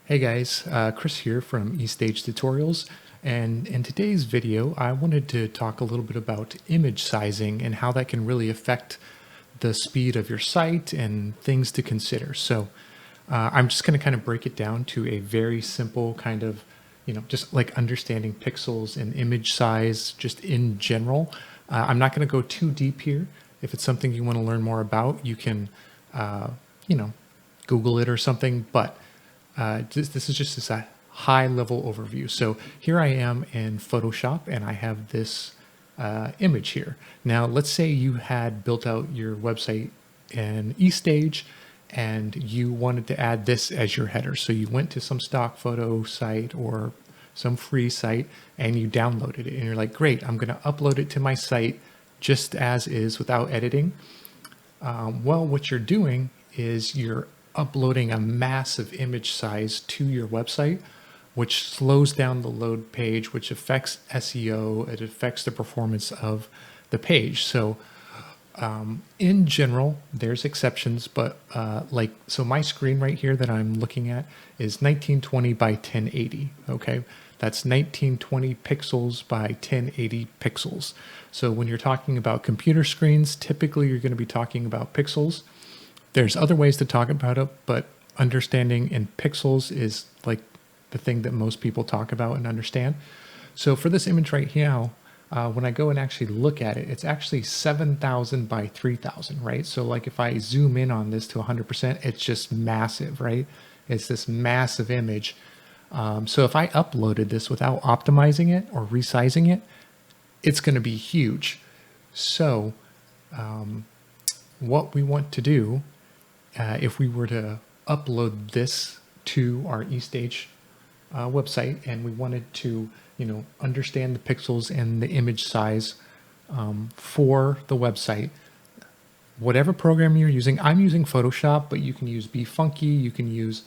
Hey guys, Chris here from Estage Tutorials, and in today's video I wanted to talk a little bit about image sizing and how that can really affect the speed of your site and things to consider. So I'm just going to kind of break it down to a very simple kind of, just like understanding pixels and image size just in general. I'm not going to go too deep here. If it's something you want to learn more about, you can, uh, you know, Google it or something, but this is just a high level overview. So here I am in Photoshop and I have this image here. Now, let's say you had built out your website in eStage and you wanted to add this as your header. So you went to some stock photo site or some free site and you downloaded it and you're like, great, I'm going to upload it to my site just as is without editing. Well, what you're doing is you're uploading a massive image size to your website, which slows down the load page, which affects SEO. It affects the performance of the page. So in general, there's exceptions, but so my screen right here that I'm looking at is 1920 by 1080. Okay. That's 1920 pixels by 1080 pixels. So when you're talking about computer screens, typically you're going to be talking about pixels. There's other ways to talk about it, but understanding in pixels is like the thing that most people talk about and understand. So for this image right here, when I go and actually look at it, it's actually 7,000 by 3,000, right? So like if I zoom in on this to 100%, it's just massive, right? It's this massive image. So if I uploaded this without optimizing it or resizing it, it's going to be huge. So what we want to do, if we were to upload this to our eStage website and we wanted to, understand the pixels and the image size for the website, whatever program you're using, I'm using Photoshop, but you can use BeFunky, you can use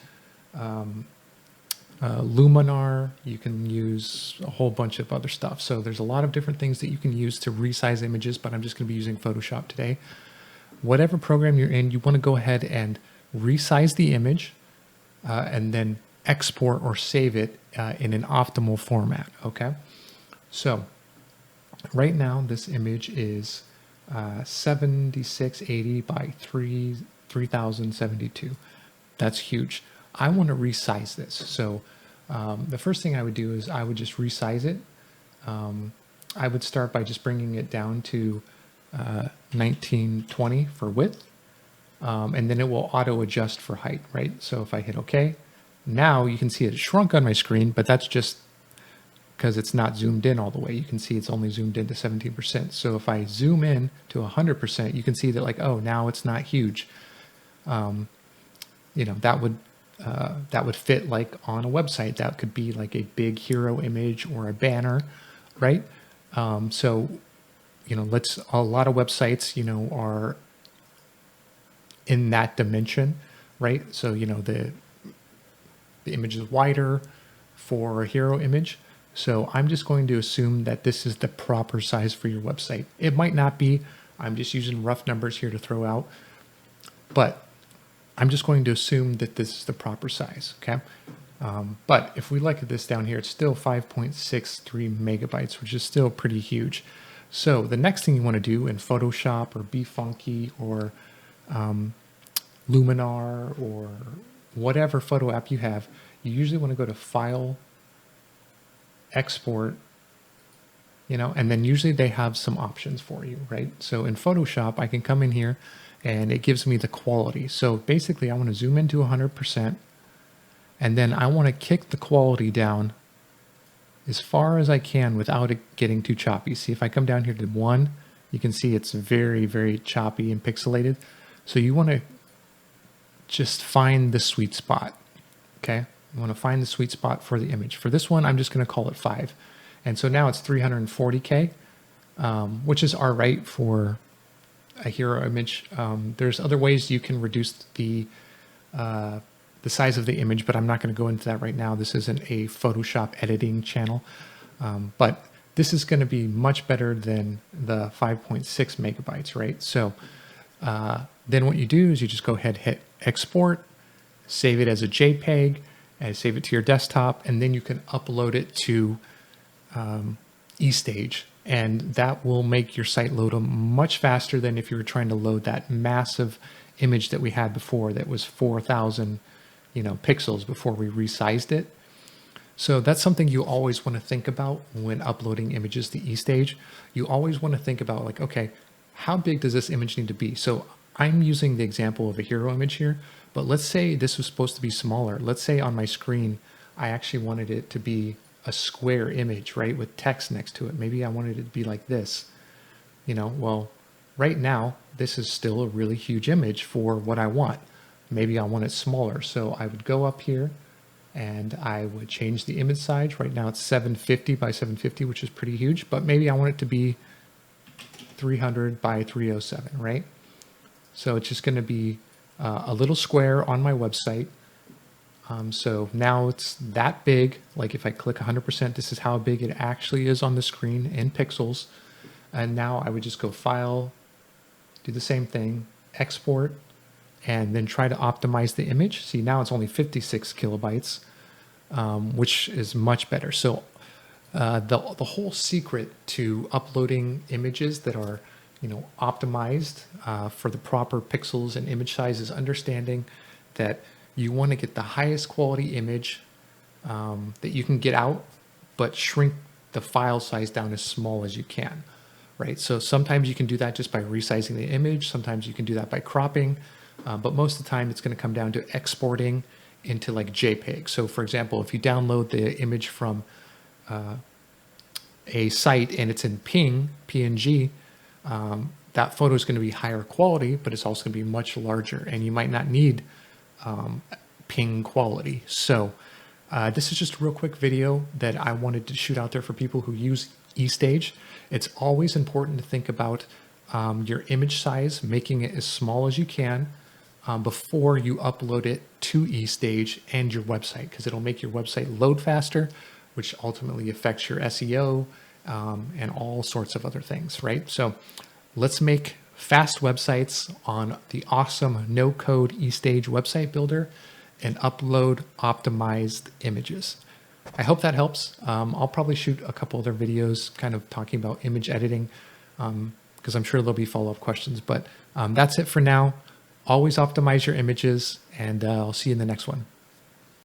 Luminar, you can use a whole bunch of other stuff. So there's a lot of different things that you can use to resize images, but I'm just going to be using Photoshop today. Whatever program you're in, you want to go ahead and resize the image and then export or save it in an optimal format. Okay. So right now this image is 7680 by 3072. That's huge. I want to resize this. So the first thing I would do is I would just resize it. I would start by just bringing it down to 1920 for width, and then it will auto adjust for height, right? So if I hit OK, now you can see it shrunk on my screen, but that's just because it's not zoomed in all the way. You can see it's only zoomed in to 17%. So if I zoom in to 100%, you can see that like, oh, now it's not huge. That would fit like on a website. That could be like a big hero image or a banner, right? So a lot of websites, are in that dimension, right? So, the image is wider for a hero image. So I'm just going to assume that this is the proper size for your website. It might not be. I'm just using rough numbers here to throw out, but I'm just going to assume that this is the proper size. Okay. But if we look at this down here, it's still 5.63 megabytes, which is still pretty huge. So the next thing you want to do in Photoshop or BeFunky or Luminar or whatever photo app you have, you usually want to go to File, Export, and then usually they have some options for you, right? So in Photoshop, I can come in here and it gives me the quality. So basically I want to zoom into 100% and then I want to kick the quality down as far as I can without it getting too choppy. See, if I come down here to 1, you can see it's very, very choppy and pixelated. So you want to just find the sweet spot, okay? You want to find the sweet spot for the image. For this one, I'm just going to call it 5. And so now it's 340K, which is all right for a hero image. There's other ways you can reduce the size of the image, but I'm not going to go into that right now. This isn't a Photoshop editing channel, but this is going to be much better than the 5.6 megabytes, right? So then what you do is you just go ahead, hit export, save it as a JPEG, and save it to your desktop, and then you can upload it to Estage, and that will make your site load much faster than if you were trying to load that massive image that we had before that was 4,000 pixels before we resized it. So that's something you always want to think about when uploading images to Estage. You always want to think about, like, okay, how big does this image need to be? So I'm using the example of a hero image here, but let's say this was supposed to be smaller. Let's say on my screen, I actually wanted it to be a square image, right, with text next to it. Maybe I wanted it to be like this. Well, right now, this is still a really huge image for what I want. Maybe I want it smaller. So I would go up here and I would change the image size. Right now it's 750 by 750, which is pretty huge, but maybe I want it to be 300 by 307, right? So it's just going to be a little square on my website. So now it's that big. Like if I click 100%, this is how big it actually is on the screen in pixels. And now I would just go File, do the same thing, Export, and then try to optimize the image. See, now it's only 56 kilobytes, which is much better. So the whole secret to uploading images that are optimized for the proper pixels and image size is understanding that you want to get the highest quality image that you can get out, but shrink the file size down as small as you can, right? So sometimes you can do that just by resizing the image. Sometimes you can do that by cropping. But most of the time it's going to come down to exporting into like JPEG. So for example, if you download the image from a site and it's in PNG, that photo is going to be higher quality, but it's also going to be much larger, and you might not need ping quality. So this is just a real quick video that I wanted to shoot out there for people who use Estage. It's always important to think about your image size, making it as small as you can before you upload it to Estage and your website, because it'll make your website load faster, which ultimately affects your SEO and all sorts of other things, right? So let's make fast websites on the awesome no-code Estage website builder and upload optimized images. I hope that helps. I'll probably shoot a couple other videos kind of talking about image editing, because I'm sure there'll be follow-up questions, but that's it for now. Always optimize your images, and I'll see you in the next one.